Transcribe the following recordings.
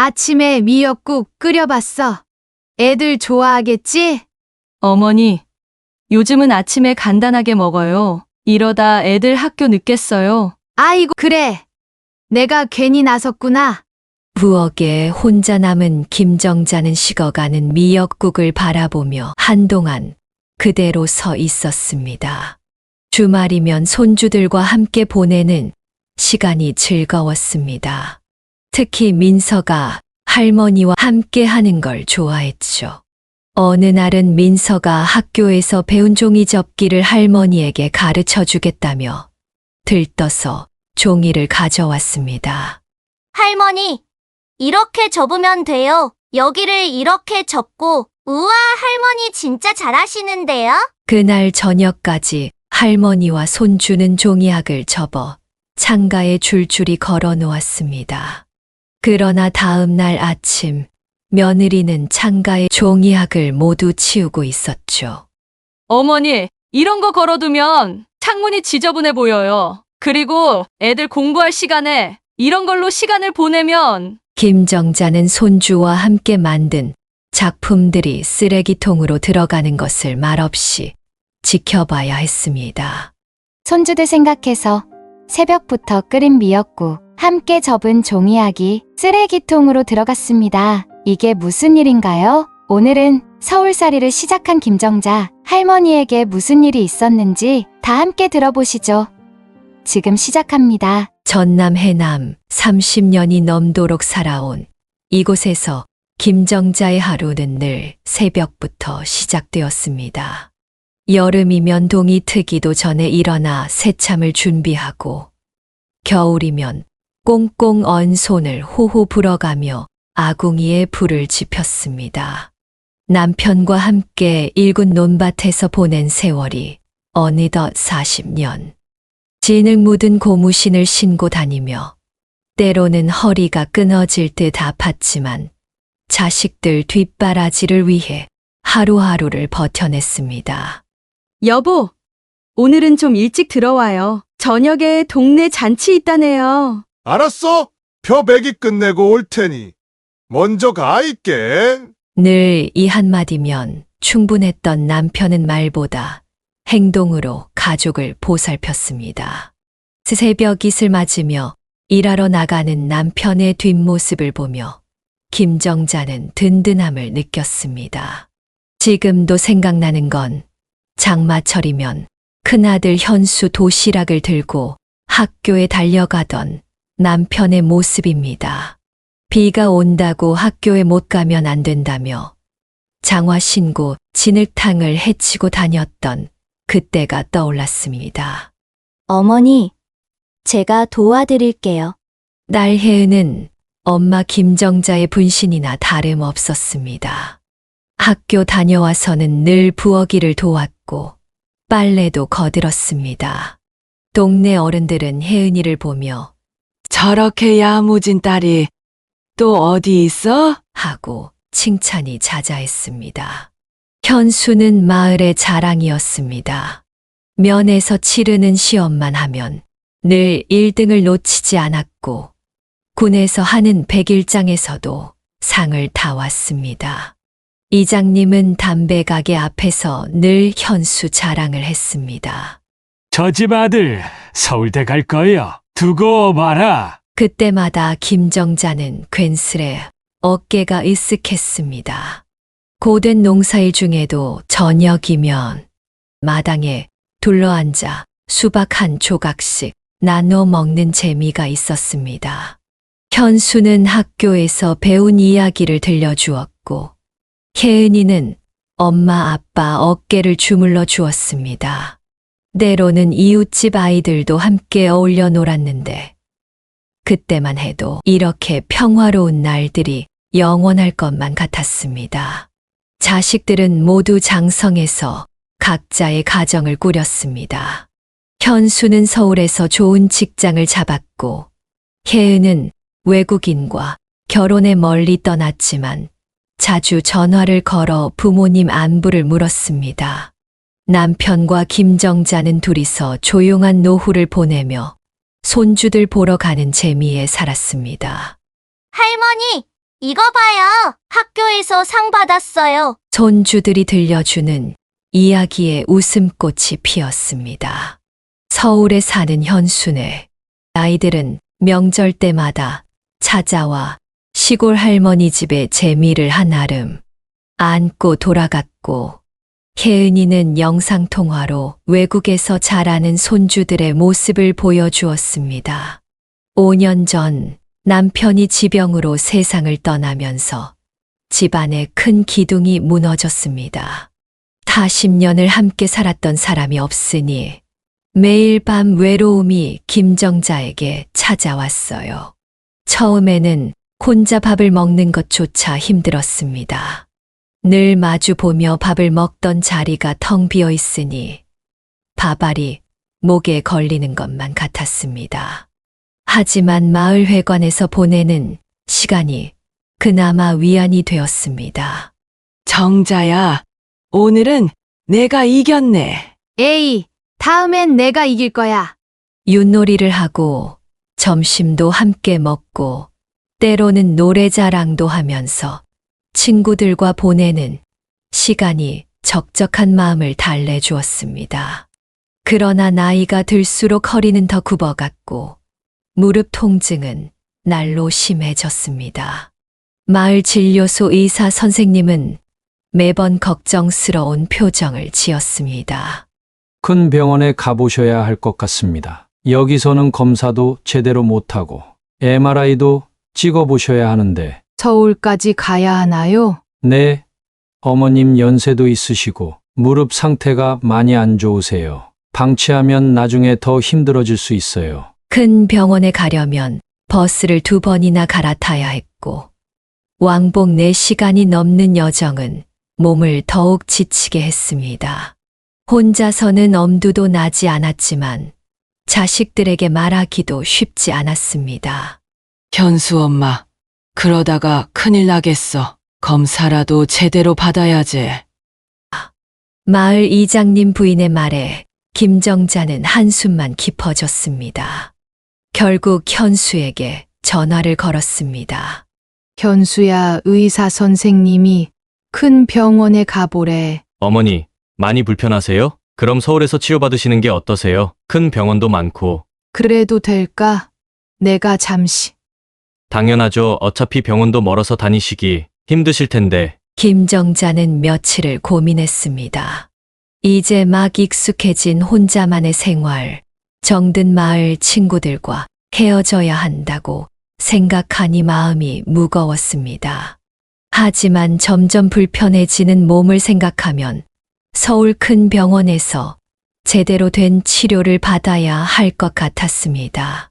아침에 미역국 끓여봤어. 애들 좋아하겠지? 어머니, 요즘은 아침에 간단하게 먹어요. 이러다 애들 학교 늦겠어요. 아이고, 그래. 내가 괜히 나섰구나. 부엌에 혼자 남은 김정자는 식어가는 미역국을 바라보며 한동안 그대로 서 있었습니다. 주말이면 손주들과 함께 보내는 시간이 즐거웠습니다. 특히 민서가 할머니와 함께 하는 걸 좋아했죠. 어느 날은 민서가 학교에서 배운 종이 접기를 할머니에게 가르쳐 주겠다며 들떠서 종이를 가져왔습니다. 할머니, 이렇게 접으면 돼요. 여기를 이렇게 접고, 우와, 할머니 진짜 잘하시는데요? 그날 저녁까지 할머니와 손주는 종이학을 접어 창가에 줄줄이 걸어 놓았습니다. 그러나 다음 날 아침, 며느리는 창가에 종이학을 모두 치우고 있었죠. 어머니, 이런 거 걸어두면 창문이 지저분해 보여요. 그리고 애들 공부할 시간에 이런 걸로 시간을 보내면 김정자는 손주와 함께 만든 작품들이 쓰레기통으로 들어가는 것을 말없이 지켜봐야 했습니다. 손주들 생각해서 새벽부터 끓인 미역국, 함께 접은 종이학이 쓰레기통으로 들어갔습니다. 이게 무슨 일인가요? 오늘은 서울살이를 시작한 김정자, 할머니에게 무슨 일이 있었는지 다 함께 들어보시죠. 지금 시작합니다. 전남 해남 30년이 넘도록 살아온 이곳에서 김정자의 하루는 늘 새벽부터 시작되었습니다. 여름이면 동이 트기도 전에 일어나 새참을 준비하고, 겨울이면 꽁꽁 언 손을 호호 불어가며 아궁이에 불을 지폈습니다. 남편과 함께 일군 논밭에서 보낸 세월이 어느덧 40년. 진흙 묻은 고무신을 신고 다니며 때로는 허리가 끊어질 듯 아팠지만 자식들 뒷바라지를 위해 하루하루를 버텨냈습니다. 여보, 오늘은 좀 일찍 들어와요. 저녁에 동네 잔치 있다네요. 알았어. 벼베기 끝내고 올 테니 먼저 가 있게. 늘 이 한마디면 충분했던 남편은 말보다 행동으로 가족을 보살폈습니다. 새벽 이슬 맞으며 일하러 나가는 남편의 뒷모습을 보며 김정자는 든든함을 느꼈습니다. 지금도 생각나는 건 장마철이면 큰아들 현수 도시락을 들고 학교에 달려가던 남편의 모습입니다. 비가 온다고 학교에 못 가면 안 된다며 장화 신고 진흙탕을 헤치고 다녔던 그때가 떠올랐습니다. 어머니, 제가 도와드릴게요. 딸 혜은은 엄마 김정자의 분신이나 다름없었습니다. 학교 다녀와서는 늘 부엌일을 도왔고 빨래도 거들었습니다. 동네 어른들은 혜은이를 보며 저렇게 야무진 딸이 또 어디 있어? 하고 칭찬이 자자했습니다. 현수는 마을의 자랑이었습니다. 면에서 치르는 시험만 하면 늘 1등을 놓치지 않았고 군에서 하는 백일장에서도 상을 타왔습니다. 이장님은 담배 가게 앞에서 늘 현수 자랑을 했습니다. 저 집 아들 서울대 갈 거요. 두고 봐라. 그때마다 김정자는 괜스레 어깨가 으쓱했습니다. 고된 농사일 중에도 저녁이면 마당에 둘러앉아 수박 한 조각씩 나눠 먹는 재미가 있었습니다. 현수는 학교에서 배운 이야기를 들려주었고 혜은이는 엄마 아빠 어깨를 주물러 주었습니다. 때로는 이웃집 아이들도 함께 어울려 놀았는데 그때만 해도 이렇게 평화로운 날들이 영원할 것만 같았습니다. 자식들은 모두 장성해서 각자의 가정을 꾸렸습니다. 현수는 서울에서 좋은 직장을 잡았고 혜은은 외국인과 결혼에 멀리 떠났지만 자주 전화를 걸어 부모님 안부를 물었습니다. 남편과 김정자는 둘이서 조용한 노후를 보내며 손주들 보러 가는 재미에 살았습니다. 할머니, 이거 봐요. 학교에서 상 받았어요. 손주들이 들려주는 이야기에 웃음꽃이 피었습니다. 서울에 사는 현수네. 아이들은 명절 때마다 찾아와 시골 할머니 집에 재미를 한아름 안고 돌아갔고, 혜은이는 영상통화로 외국에서 자라는 손주들의 모습을 보여주었습니다. 5년 전 남편이 지병으로 세상을 떠나면서 집안의 큰 기둥이 무너졌습니다. 40년을 함께 살았던 사람이 없으니 매일 밤 외로움이 김정자에게 찾아왔어요. 처음에는 혼자 밥을 먹는 것조차 힘들었습니다. 늘 마주 보며 밥을 먹던 자리가 텅 비어 있으니 밥알이 목에 걸리는 것만 같았습니다. 하지만 마을회관에서 보내는 시간이 그나마 위안이 되었습니다. 정자야, 오늘은 내가 이겼네. 에이, 다음엔 내가 이길 거야. 윷놀이를 하고 점심도 함께 먹고 때로는 노래자랑도 하면서 친구들과 보내는 시간이 적적한 마음을 달래주었습니다. 그러나 나이가 들수록 허리는 더 굽어갔고 무릎 통증은 날로 심해졌습니다. 마을 진료소 의사 선생님은 매번 걱정스러운 표정을 지었습니다. 큰 병원에 가보셔야 할 것 같습니다. 여기서는 검사도 제대로 못하고 MRI도 찍어보셔야 하는데. 서울까지 가야 하나요? 네, 어머님 연세도 있으시고 무릎 상태가 많이 안 좋으세요. 방치하면 나중에 더 힘들어질 수 있어요. 큰 병원에 가려면 버스를 2번이나 갈아타야 했고 왕복 4시간이 넘는 여정은 몸을 더욱 지치게 했습니다. 혼자서는 엄두도 나지 않았지만 자식들에게 말하기도 쉽지 않았습니다. 현수 엄마, 그러다가 큰일 나겠어. 검사라도 제대로 받아야지. 마을 이장님 부인의 말에 김정자는 한숨만 깊어졌습니다. 결국 현수에게 전화를 걸었습니다. 현수야, 의사 선생님이 큰 병원에 가보래. 어머니, 많이 불편하세요? 그럼 서울에서 치료받으시는 게 어떠세요? 큰 병원도 많고. 그래도 될까? 내가 잠시. 당연하죠. 어차피 병원도 멀어서 다니시기 힘드실 텐데. 김정자는 며칠을 고민했습니다. 이제 막 익숙해진 혼자만의 생활, 정든 마을 친구들과 헤어져야 한다고 생각하니 마음이 무거웠습니다. 하지만 점점 불편해지는 몸을 생각하면 서울 큰 병원에서 제대로 된 치료를 받아야 할 것 같았습니다.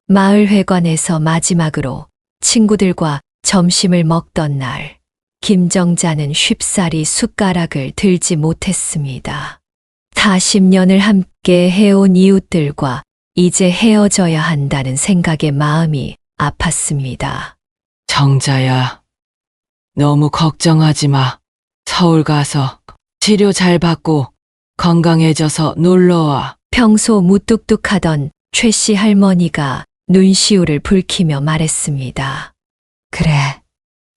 마을회관에서 마지막으로 친구들과 점심을 먹던 날, 김정자는 쉽사리 숟가락을 들지 못했습니다. 40년을 함께 해온 이웃들과 이제 헤어져야 한다는 생각에 마음이 아팠습니다. 정자야, 너무 걱정하지 마. 서울 가서 치료 잘 받고 건강해져서 놀러와. 평소 무뚝뚝하던 최 씨 할머니가 눈시울을 붉히며 말했습니다. 그래,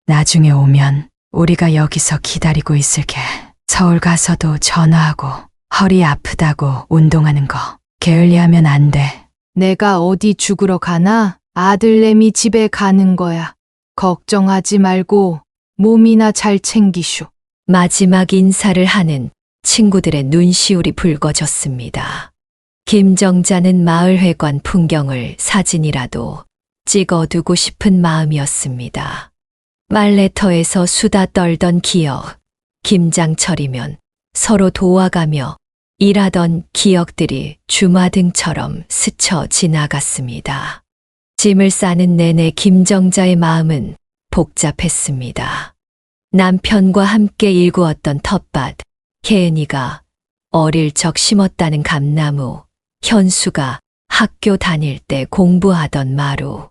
나중에 오면 우리가 여기서 기다리고 있을게. 서울 가서도 전화하고 허리 아프다고 운동하는 거 게을리하면 안 돼. 내가 어디 죽으러 가나? 아들내미 집에 가는 거야. 걱정하지 말고 몸이나 잘 챙기쇼. 마지막 인사를 하는 친구들의 눈시울이 붉어졌습니다. 김정자는 마을회관 풍경을 사진이라도 찍어두고 싶은 마음이었습니다. 말레터에서 수다 떨던 기억, 김장철이면 서로 도와가며 일하던 기억들이 주마등처럼 스쳐 지나갔습니다. 짐을 싸는 내내 김정자의 마음은 복잡했습니다. 남편과 함께 일구었던 텃밭, 혜은이가 어릴 적 심었다는 감나무, 현수가 학교 다닐 때 공부하던 마루,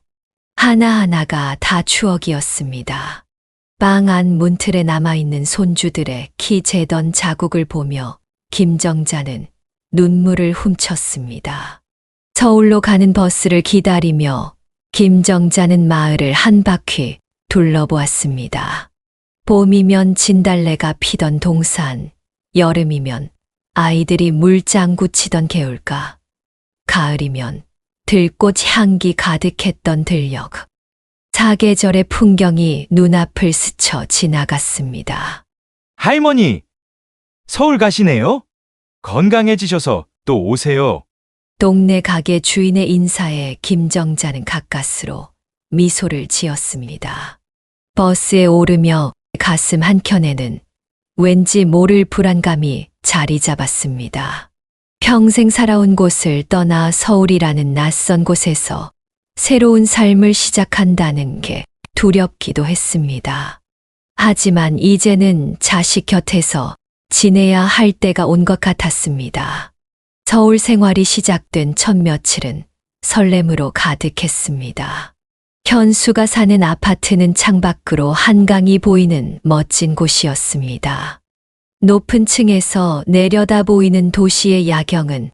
하나하나가 다 추억이었습니다. 방 안 문틀에 남아있는 손주들의 키 재던 자국을 보며 김정자는 눈물을 훔쳤습니다. 서울로 가는 버스를 기다리며 김정자는 마을을 한 바퀴 둘러보았습니다. 봄이면 진달래가 피던 동산, 여름이면 아이들이 물장구 치던 개울가, 가을이면 들꽃 향기 가득했던 들녘. 사계절의 풍경이 눈앞을 스쳐 지나갔습니다. 할머니, 서울 가시네요? 건강해지셔서 또 오세요. 동네 가게 주인의 인사에 김정자는 가까스로 미소를 지었습니다. 버스에 오르며 가슴 한켠에는 왠지 모를 불안감이 자리 잡았습니다. 평생 살아온 곳을 떠나 서울이라는 낯선 곳에서 새로운 삶을 시작한다는 게 두렵기도 했습니다. 하지만 이제는 자식 곁에서 지내야 할 때가 온 것 같았습니다. 서울 생활이 시작된 첫 며칠은 설렘으로 가득했습니다. 현수가 사는 아파트는 창밖으로 한강이 보이는 멋진 곳이었습니다. 높은 층에서 내려다 보이는 도시의 야경은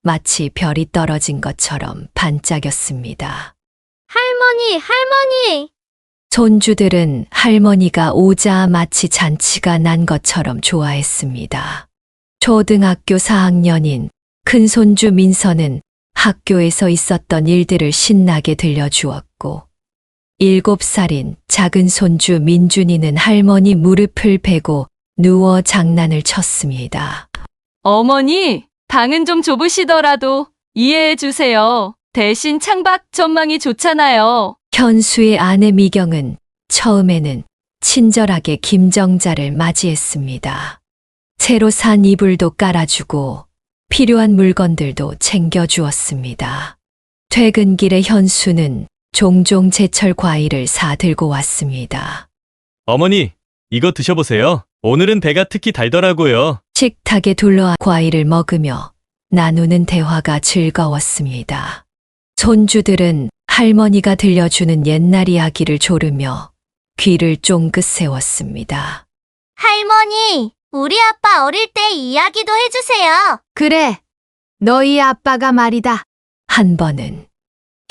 마치 별이 떨어진 것처럼 반짝였습니다. 할머니! 손주들은 할머니가 오자 마치 잔치가 난 것처럼 좋아했습니다. 초등학교 4학년인 큰손주 민서는 학교에서 있었던 일들을 신나게 들려주었고, 7살인 작은 손주 민준이는 할머니 무릎을 베고 누워 장난을 쳤습니다. 어머니, 방은 좀 좁으시더라도 이해해 주세요. 대신 창밖 전망이 좋잖아요. 현수의 아내 미경은 처음에는 친절하게 김정자를 맞이했습니다. 새로 산 이불도 깔아주고 필요한 물건들도 챙겨주었습니다. 퇴근길에 현수는 종종 제철 과일을 사 들고 왔습니다. 어머니, 이거 드셔보세요. 오늘은 배가 특히 달더라고요. 식탁에 둘러 과일을 먹으며 나누는 대화가 즐거웠습니다. 손주들은 할머니가 들려주는 옛날 이야기를 조르며 귀를 쫑긋 세웠습니다. 할머니, 우리 아빠 어릴 때 이야기도 해주세요. 그래, 너희 아빠가 말이다. 한 번은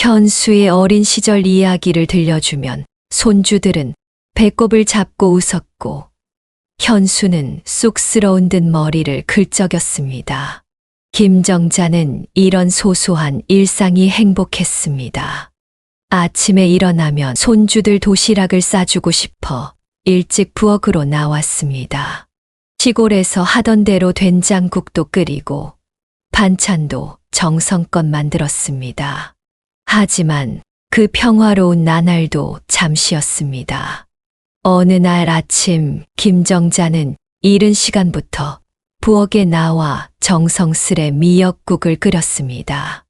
현수의 어린 시절 이야기를 들려주면 손주들은 배꼽을 잡고 웃었고 현수는 쑥스러운 듯 머리를 긁적였습니다. 김정자는 이런 소소한 일상이 행복했습니다. 아침에 일어나면 손주들 도시락을 싸주고 싶어 일찍 부엌으로 나왔습니다. 시골에서 하던 대로 된장국도 끓이고 반찬도 정성껏 만들었습니다. 하지만 그 평화로운 나날도 잠시였습니다. 어느 날 아침 김정자는 이른 시간부터 부엌에 나와 정성스레 미역국을 끓였습니다.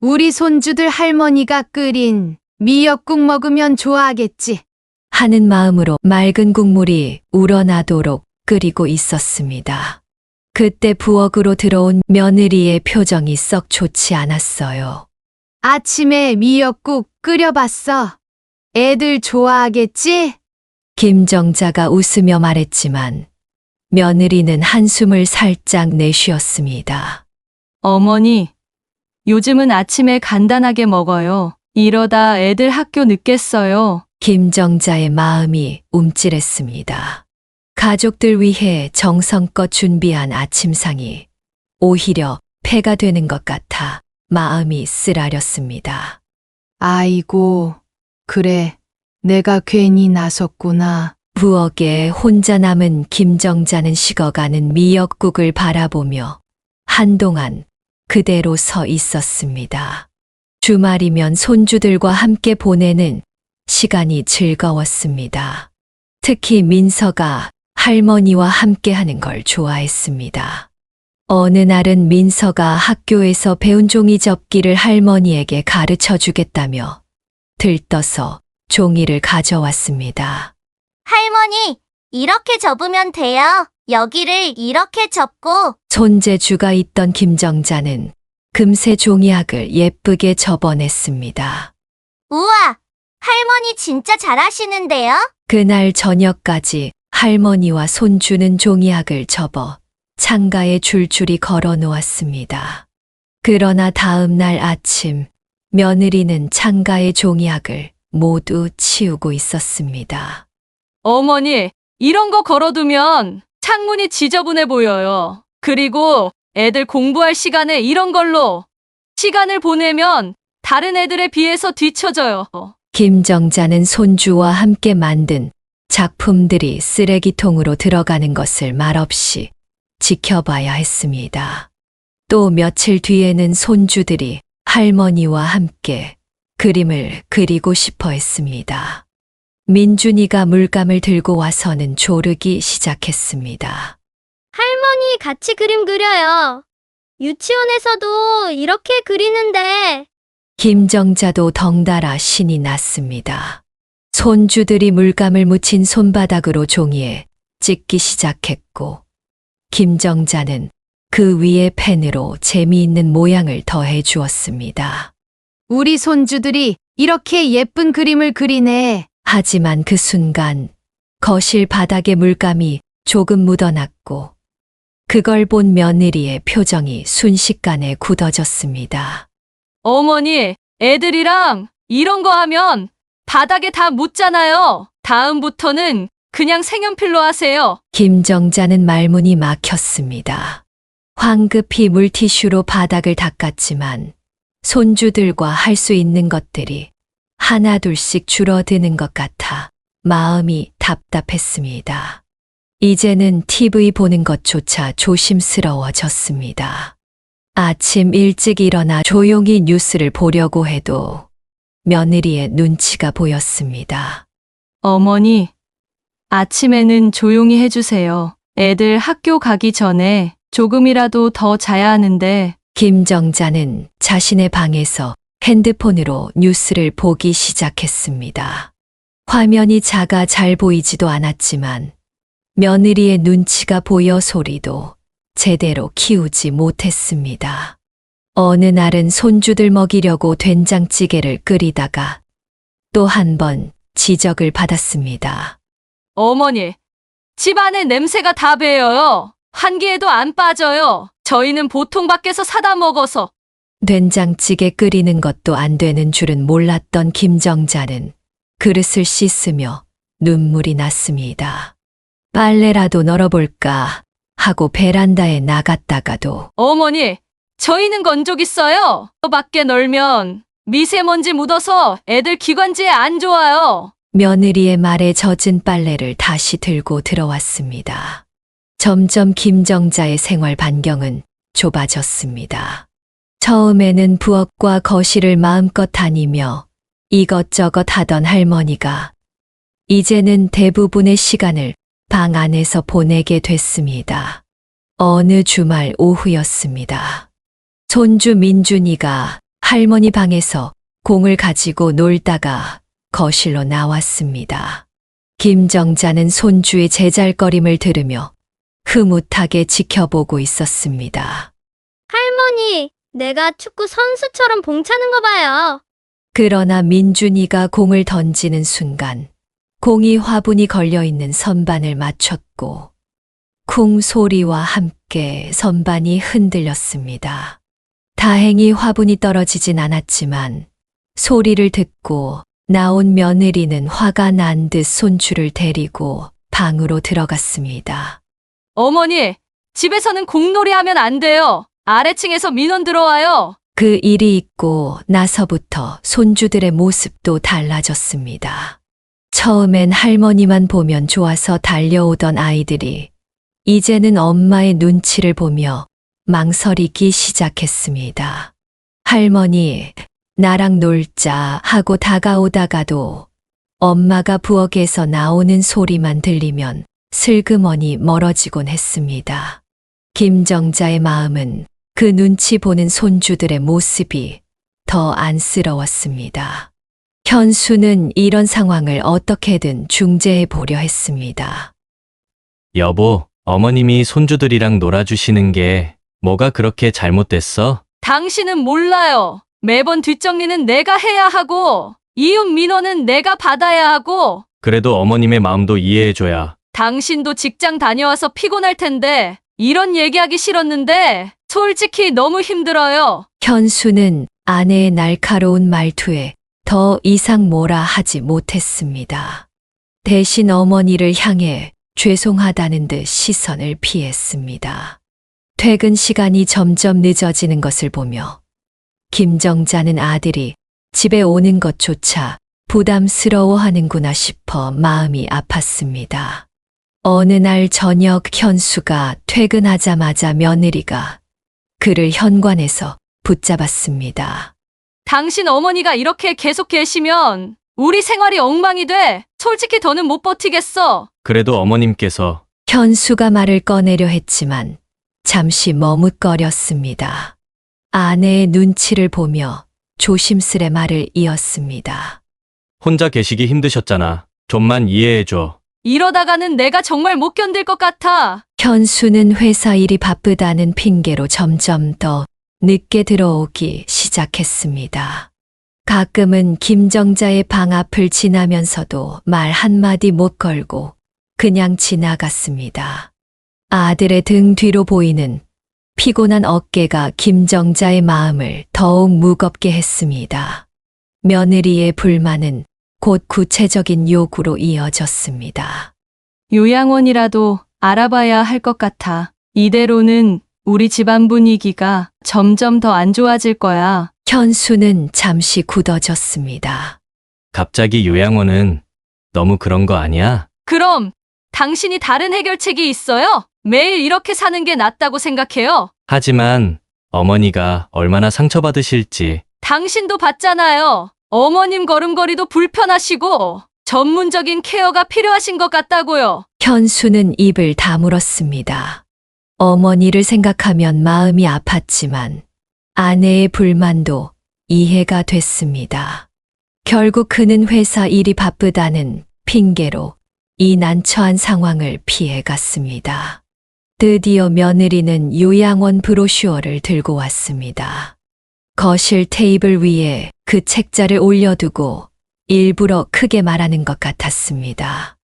우리 손주들 할머니가 끓인 미역국 먹으면 좋아하겠지. 하는 마음으로 맑은 국물이 우러나도록 끓이고 있었습니다. 그때 부엌으로 들어온 며느리의 표정이 썩 좋지 않았어요. 아침에 미역국 끓여봤어. 애들 좋아하겠지? 김정자가 웃으며 말했지만 며느리는 한숨을 살짝 내쉬었습니다. 어머니, 요즘은 아침에 간단하게 먹어요. 이러다 애들 학교 늦겠어요. 김정자의 마음이 움찔했습니다. 가족들 위해 정성껏 준비한 아침상이 오히려 폐가 되는 것 같아 마음이 쓰라렸습니다. 아이고, 그래. 내가 괜히 나섰구나. 부엌에 혼자 남은 김정자는 식어가는 미역국을 바라보며 한동안 그대로 서 있었습니다. 주말이면 손주들과 함께 보내는 시간이 즐거웠습니다. 특히 민서가 할머니와 함께 하는 걸 좋아했습니다. 어느 날은 민서가 학교에서 배운 종이 접기를 할머니에게 가르쳐 주겠다며 들떠서 종이를 가져왔습니다. 할머니, 이렇게 접으면 돼요. 여기를 이렇게 접고. 손재주가 있던 김정자는 금세 종이학을 예쁘게 접어냈습니다. 우와, 할머니 진짜 잘하시는데요? 그날 저녁까지 할머니와 손주는 종이학을 접어 창가에 줄줄이 걸어 놓았습니다. 그러나 다음 날 아침 며느리는 창가에 종이학을 모두 치우고 있었습니다. 어머니, 이런 거 걸어두면 창문이 지저분해 보여요. 그리고 애들 공부할 시간에 이런 걸로 시간을 보내면 다른 애들에 비해서 뒤처져요. 김정자는 손주와 함께 만든 작품들이 쓰레기통으로 들어가는 것을 말없이 지켜봐야 했습니다. 또 며칠 뒤에는 손주들이 할머니와 함께 그림을 그리고 싶어 했습니다. 민준이가 물감을 들고 와서는 조르기 시작했습니다. 할머니 같이 그림 그려요. 유치원에서도 이렇게 그리는데. 김정자도 덩달아 신이 났습니다. 손주들이 물감을 묻힌 손바닥으로 종이에 찍기 시작했고, 김정자는 그 위에 펜으로 재미있는 모양을 더해 주었습니다. 우리 손주들이 이렇게 예쁜 그림을 그리네. 하지만 그 순간 거실 바닥에 물감이 조금 묻어났고, 그걸 본 며느리의 표정이 순식간에 굳어졌습니다. 어머니, 애들이랑 이런 거 하면 바닥에 다 묻잖아요. 다음부터는 그냥 색연필로 하세요. 김정자는 말문이 막혔습니다. 황급히 물티슈로 바닥을 닦았지만 손주들과 할 수 있는 것들이 하나둘씩 줄어드는 것 같아 마음이 답답했습니다. 이제는 TV 보는 것조차 조심스러워졌습니다. 아침 일찍 일어나 조용히 뉴스를 보려고 해도 며느리의 눈치가 보였습니다. 어머니, 아침에는 조용히 해주세요. 애들 학교 가기 전에 조금이라도 더 자야 하는데. 김정자는 자신의 방에서 핸드폰으로 뉴스를 보기 시작했습니다. 화면이 작아 잘 보이지도 않았지만 며느리의 눈치가 보여 소리도 제대로 키우지 못했습니다. 어느 날은 손주들 먹이려고 된장찌개를 끓이다가 또 한 번 지적을 받았습니다. 어머니, 집안에 냄새가 다 배어요. 한기에도 안 빠져요. 저희는 보통 밖에서 사다 먹어서. 된장찌개 끓이는 것도 안 되는 줄은 몰랐던 김정자는 그릇을 씻으며 눈물이 났습니다. 빨래라도 널어볼까 하고 베란다에 나갔다가도 어머니, 저희는 건조기 써요. 밖에 널면 미세먼지 묻어서 애들 기관지에 안 좋아요. 며느리의 말에 젖은 빨래를 다시 들고 들어왔습니다. 점점 김정자의 생활 반경은 좁아졌습니다. 처음에는 부엌과 거실을 마음껏 다니며 이것저것 하던 할머니가 이제는 대부분의 시간을 방 안에서 보내게 됐습니다. 어느 주말 오후였습니다. 손주 민준이가 할머니 방에서 공을 가지고 놀다가 거실로 나왔습니다. 김정자는 손주의 제잘거림을 들으며 흐뭇하게 지켜보고 있었습니다. 할머니, 내가 축구 선수처럼 봉 차는 거 봐요. 그러나 민준이가 공을 던지는 순간 공이 화분이 걸려있는 선반을 맞췄고 쿵 소리와 함께 선반이 흔들렸습니다. 다행히 화분이 떨어지진 않았지만 소리를 듣고 나온 며느리는 화가 난 듯 손주를 데리고 방으로 들어갔습니다. 어머니, 집에서는 공놀이 하면 안 돼요. 아래층에서 민원 들어와요. 그 일이 있고 나서부터 손주들의 모습도 달라졌습니다. 처음엔 할머니만 보면 좋아서 달려오던 아이들이 이제는 엄마의 눈치를 보며 망설이기 시작했습니다. 할머니, 나랑 놀자 하고 다가오다가도 엄마가 부엌에서 나오는 소리만 들리면 슬그머니 멀어지곤 했습니다. 김정자의 마음은 그 눈치 보는 손주들의 모습이 더 안쓰러웠습니다. 현수는 이런 상황을 어떻게든 중재해 보려 했습니다. 여보, 어머님이 손주들이랑 놀아주시는 게 뭐가 그렇게 잘못됐어? 당신은 몰라요. 매번 뒷정리는 내가 해야 하고 이웃 민원은 내가 받아야 하고. 그래도 어머님의 마음도 이해해줘야. 당신도 직장 다녀와서 피곤할 텐데 이런 얘기하기 싫었는데 솔직히 너무 힘들어요. 현수는 아내의 날카로운 말투에 더 이상 뭐라 하지 못했습니다. 대신 어머니를 향해 죄송하다는 듯 시선을 피했습니다. 퇴근 시간이 점점 늦어지는 것을 보며 김정자는 아들이 집에 오는 것조차 부담스러워하는구나 싶어 마음이 아팠습니다. 어느 날 저녁 현수가 퇴근하자마자 며느리가 그를 현관에서 붙잡았습니다. 당신 어머니가 이렇게 계속 계시면 우리 생활이 엉망이 돼. 솔직히 더는 못 버티겠어. 그래도 어머님께서 현수가 말을 꺼내려 했지만 잠시 머뭇거렸습니다. 아내의 눈치를 보며 조심스레 말을 이었습니다. 혼자 계시기 힘드셨잖아. 좀만 이해해줘. 이러다가는 내가 정말 못 견딜 것 같아. 현수는 회사 일이 바쁘다는 핑계로 점점 더 늦게 들어오기 시작했습니다. 가끔은 김정자의 방 앞을 지나면서도 말 한마디 못 걸고 그냥 지나갔습니다. 아들의 등 뒤로 보이는 피곤한 어깨가 김정자의 마음을 더욱 무겁게 했습니다. 며느리의 불만은 곧 구체적인 요구로 이어졌습니다. 요양원이라도 알아봐야 할 것 같아. 이대로는 우리 집안 분위기가 점점 더 안 좋아질 거야. 현수는 잠시 굳어졌습니다. 갑자기 요양원은 너무 그런 거 아니야? 그럼 당신이 다른 해결책이 있어요? 매일 이렇게 사는 게 낫다고 생각해요. 하지만 어머니가 얼마나 상처받으실지. 당신도 봤잖아요. 어머님 걸음걸이도 불편하시고 전문적인 케어가 필요하신 것 같다고요. 현수는 입을 다물었습니다. 어머니를 생각하면 마음이 아팠지만 아내의 불만도 이해가 됐습니다. 결국 그는 회사 일이 바쁘다는 핑계로 이 난처한 상황을 피해갔습니다. 드디어 며느리는 요양원 브로슈어를 들고 왔습니다. 거실 테이블 위에 그 책자를 올려두고 일부러 크게 말하는 것 같았습니다.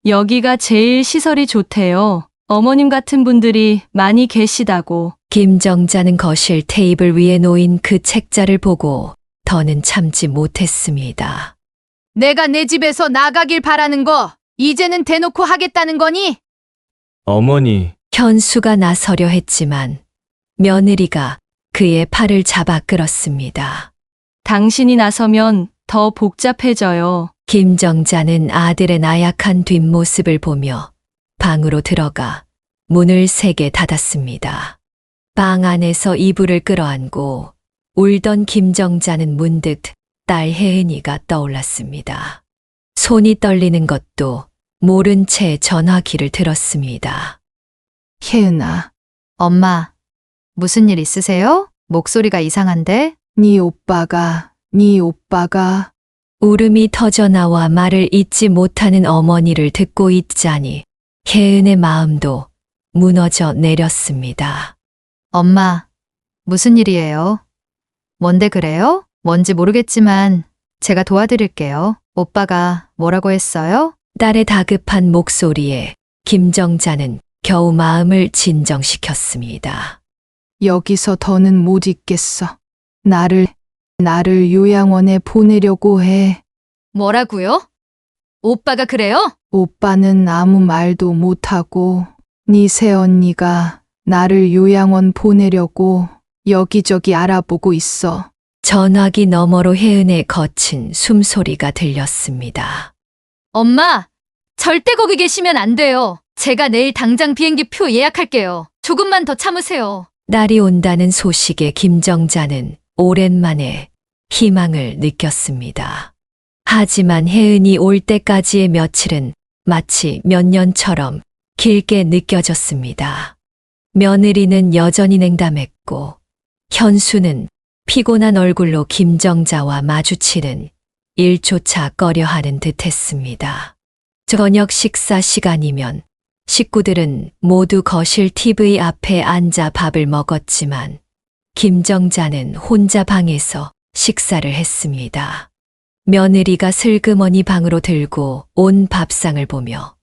여기가 제일 시설이 좋대요. 어머님 같은 분들이 많이 계시다고. 김정자는 거실 테이블 위에 놓인 그 책자를 보고 더는 참지 못했습니다. 내가 내 집에서 나가길 바라는 거 이제는 대놓고 하겠다는 거니? 어머니, 현수가 나서려 했지만 며느리가 그의 팔을 잡아 끌었습니다. 당신이 나서면 더 복잡해져요. 김정자는 아들의 나약한 뒷모습을 보며 방으로 들어가 문을 세게 닫았습니다. 방 안에서 이불을 끌어안고 울던 김정자는 문득 딸 혜은이가 떠올랐습니다. 손이 떨리는 것도 모른 채 전화기를 들었습니다. 혜은아, 엄마, 무슨 일 있으세요? 목소리가 이상한데? 네 오빠가 울음이 터져나와 말을 잇지 못하는 어머니를 듣고 있자니 혜은의 마음도 무너져 내렸습니다. 엄마, 무슨 일이에요? 뭔데 그래요? 뭔지 모르겠지만 제가 도와드릴게요. 오빠가 뭐라고 했어요? 딸의 다급한 목소리에 김정자는 겨우 마음을 진정시켰습니다. 여기서 더는 못 있겠어. 나를 요양원에 보내려고 해. 뭐라고요? 오빠가 그래요? 오빠는 아무 말도 못하고 네 새언니가 나를 요양원 보내려고 여기저기 알아보고 있어. 전화기 너머로 혜은의 거친 숨소리가 들렸습니다. 엄마, 절대 거기 계시면 안 돼요. 제가 내일 당장 비행기 표 예약할게요. 조금만 더 참으세요. 딸이 온다는 소식에 김정자는 오랜만에 희망을 느꼈습니다. 하지만 혜은이 올 때까지의 며칠은 마치 몇 년처럼 길게 느껴졌습니다. 며느리는 여전히 냉담했고 현수는 피곤한 얼굴로 김정자와 마주치는 일조차 꺼려하는 듯했습니다. 저녁 식사 시간이면 식구들은 모두 거실 TV 앞에 앉아 밥을 먹었지만 김정자는 혼자 방에서 식사를 했습니다. 며느리가 슬그머니 방으로 들고 온 밥상을 보며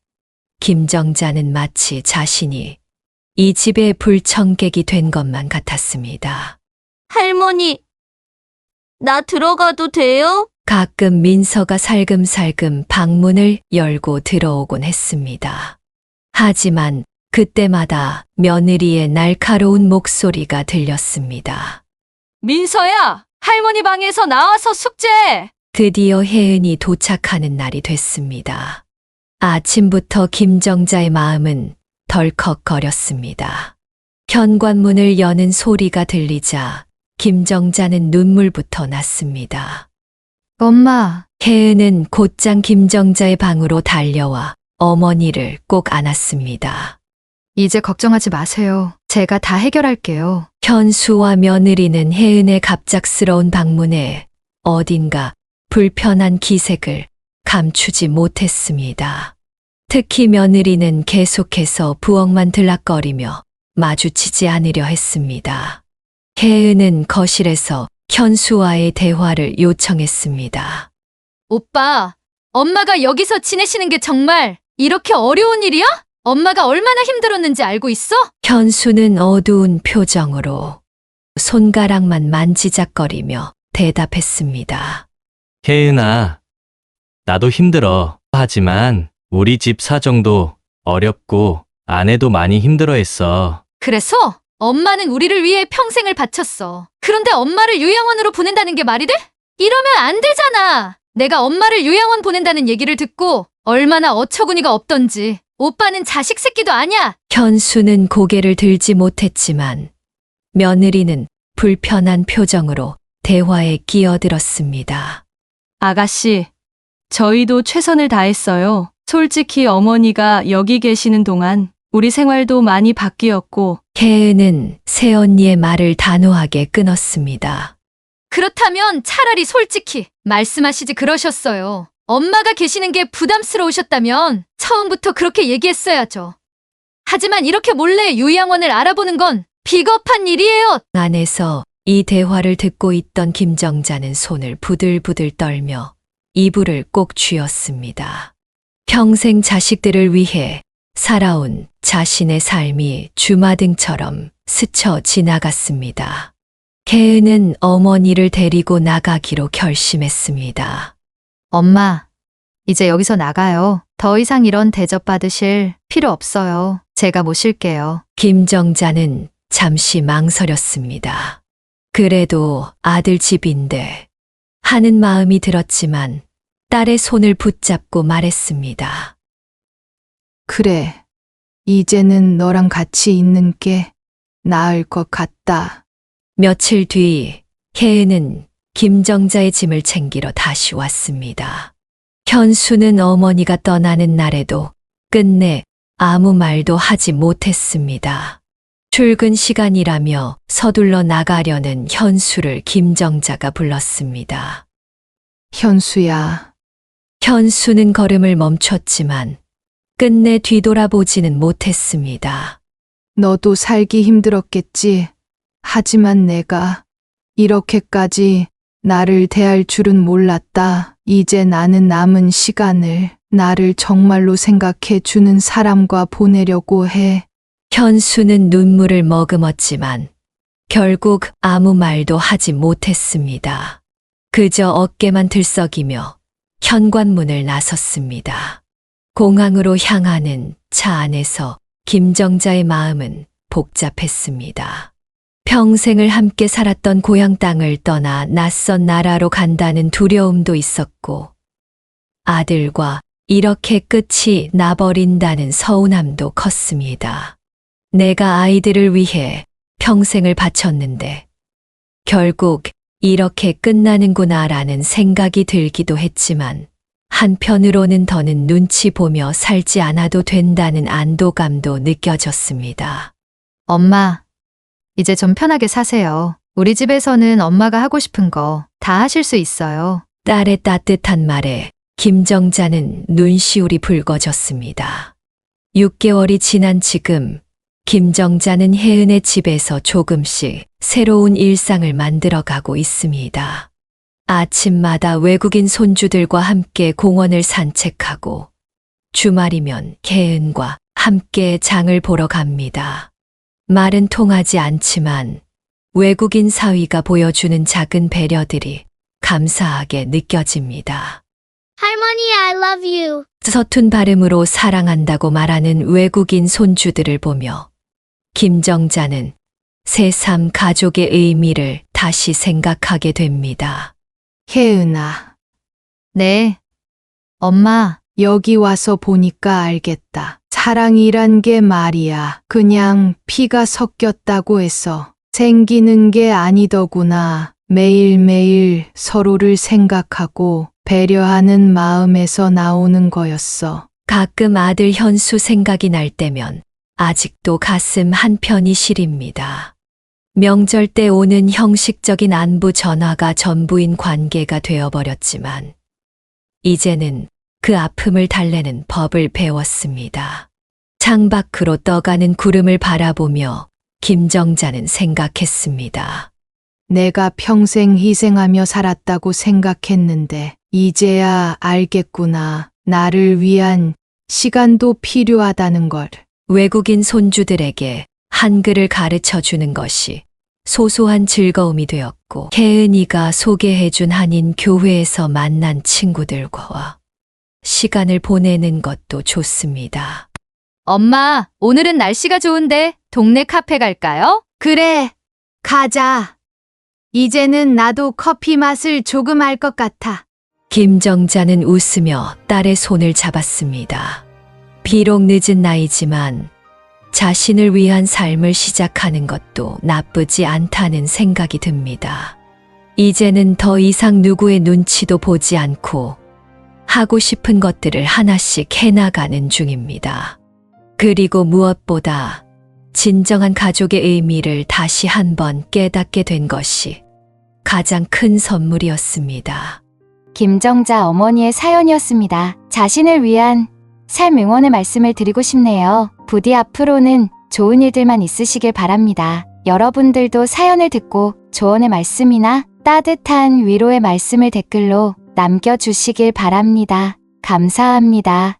김정자는 마치 자신이 이 집의 불청객이 된 것만 같았습니다. 할머니, 나 들어가도 돼요? 가끔 민서가 살금살금 방문을 열고 들어오곤 했습니다. 하지만 그때마다 며느리의 날카로운 목소리가 들렸습니다. 민서야, 할머니 방에서 나와서 숙제해. 드디어 혜은이 도착하는 날이 됐습니다. 아침부터 김정자의 마음은 덜컥거렸습니다. 현관문을 여는 소리가 들리자 김정자는 눈물부터 났습니다. 엄마, 혜은은 곧장 김정자의 방으로 달려와 어머니를 꼭 안았습니다. 이제 걱정하지 마세요. 제가 다 해결할게요. 현수와 며느리는 혜은의 갑작스러운 방문에 어딘가 불편한 기색을 감추지 못했습니다. 특히 며느리는 계속해서 부엌만 들락거리며 마주치지 않으려 했습니다. 혜은은 거실에서 현수와의 대화를 요청했습니다. 오빠, 엄마가 여기서 지내시는 게 정말 이렇게 어려운 일이야? 엄마가 얼마나 힘들었는지 알고 있어? 현수는 어두운 표정으로 손가락만 만지작거리며 대답했습니다. 혜은아, 나도 힘들어. 하지만 우리 집 사정도 어렵고 아내도 많이 힘들어했어. 그래서 엄마는 우리를 위해 평생을 바쳤어. 그런데 엄마를 요양원으로 보낸다는 게 말이 돼? 이러면 안 되잖아. 내가 엄마를 요양원 보낸다는 얘기를 듣고 얼마나 어처구니가 없던지. 오빠는 자식 새끼도 아니야. 현수는 고개를 들지 못했지만 며느리는 불편한 표정으로 대화에 끼어들었습니다. 아가씨, 저희도 최선을 다했어요. 솔직히 어머니가 여기 계시는 동안 우리 생활도 많이 바뀌었고. 혜은은 새언니의 말을 단호하게 끊었습니다. 그렇다면 차라리 솔직히 말씀하시지 그러셨어요. 엄마가 계시는 게 부담스러우셨다면 처음부터 그렇게 얘기했어야죠. 하지만 이렇게 몰래 요양원을 알아보는 건 비겁한 일이에요. 안에서 이 대화를 듣고 있던 김정자는 손을 부들부들 떨며 이불을 꼭 쥐었습니다. 평생 자식들을 위해 살아온 자신의 삶이 주마등처럼 스쳐 지나갔습니다. 혜은은 어머니를 데리고 나가기로 결심했습니다. 엄마, 이제 여기서 나가요. 더 이상 이런 대접 받으실 필요 없어요. 제가 모실게요. 김정자는 잠시 망설였습니다. 그래도 아들 집인데 하는 마음이 들었지만 딸의 손을 붙잡고 말했습니다. 그래, 이제는 너랑 같이 있는 게 나을 것 같다. 며칠 뒤 혜은은 김정자의 짐을 챙기러 다시 왔습니다. 현수는 어머니가 떠나는 날에도 끝내 아무 말도 하지 못했습니다. 출근 시간이라며 서둘러 나가려는 현수를 김정자가 불렀습니다. 현수야, 현수는 걸음을 멈췄지만 끝내 뒤돌아보지는 못했습니다. 너도 살기 힘들었겠지. 하지만 내가 이렇게까지 나를 대할 줄은 몰랐다. 이제 나는 남은 시간을 나를 정말로 생각해 주는 사람과 보내려고 해. 현수는 눈물을 머금었지만 결국 아무 말도 하지 못했습니다. 그저 어깨만 들썩이며 현관문을 나섰습니다. 공항으로 향하는 차 안에서 김정자의 마음은 복잡했습니다. 평생을 함께 살았던 고향 땅을 떠나 낯선 나라로 간다는 두려움도 있었고, 아들과 이렇게 끝이 나버린다는 서운함도 컸습니다. 내가 아이들을 위해 평생을 바쳤는데, 결국 이렇게 끝나는구나라는 생각이 들기도 했지만, 한편으로는 더는 눈치 보며 살지 않아도 된다는 안도감도 느껴졌습니다. 엄마, 이제 좀 편하게 사세요. 우리 집에서는 엄마가 하고 싶은 거 다 하실 수 있어요. 딸의 따뜻한 말에 김정자는 눈시울이 붉어졌습니다. 6개월이 지난 지금 김정자는 혜은의 집에서 조금씩 새로운 일상을 만들어가고 있습니다. 아침마다 외국인 손주들과 함께 공원을 산책하고 주말이면 혜은과 함께 장을 보러 갑니다. 말은 통하지 않지만 외국인 사위가 보여주는 작은 배려들이 감사하게 느껴집니다. 할머니, I love you. 서툰 발음으로 사랑한다고 말하는 외국인 손주들을 보며 김정자는 새삼 가족의 의미를 다시 생각하게 됩니다. 혜은아. 네. 엄마, 여기 와서 보니까 알겠다. 사랑이란 게 말이야. 그냥 피가 섞였다고 해서 생기는 게 아니더구나. 매일매일 서로를 생각하고 배려하는 마음에서 나오는 거였어. 가끔 아들 현수 생각이 날 때면 아직도 가슴 한편이 시립니다. 명절 때 오는 형식적인 안부 전화가 전부인 관계가 되어버렸지만 이제는 그 아픔을 달래는 법을 배웠습니다. 창밖으로 떠가는 구름을 바라보며 김정자는 생각했습니다. 내가 평생 희생하며 살았다고 생각했는데 이제야 알겠구나. 나를 위한 시간도 필요하다는 걸. 외국인 손주들에게 한글을 가르쳐 주는 것이 소소한 즐거움이 되었고, 혜은이가 소개해준 한인 교회에서 만난 친구들과 시간을 보내는 것도 좋습니다. 엄마, 오늘은 날씨가 좋은데 동네 카페 갈까요? 그래, 가자. 이제는 나도 커피 맛을 조금 알 것 같아. 김정자는 웃으며 딸의 손을 잡았습니다. 비록 늦은 나이지만 자신을 위한 삶을 시작하는 것도 나쁘지 않다는 생각이 듭니다. 이제는 더 이상 누구의 눈치도 보지 않고 하고 싶은 것들을 하나씩 해나가는 중입니다. 그리고 무엇보다 진정한 가족의 의미를 다시 한번 깨닫게 된 것이 가장 큰 선물이었습니다. 김정자 어머니의 사연이었습니다. 자신을 위한 삶 응원의 말씀을 드리고 싶네요. 부디 앞으로는 좋은 일들만 있으시길 바랍니다. 여러분들도 사연을 듣고 조언의 말씀이나 따뜻한 위로의 말씀을 댓글로 남겨주시길 바랍니다. 감사합니다.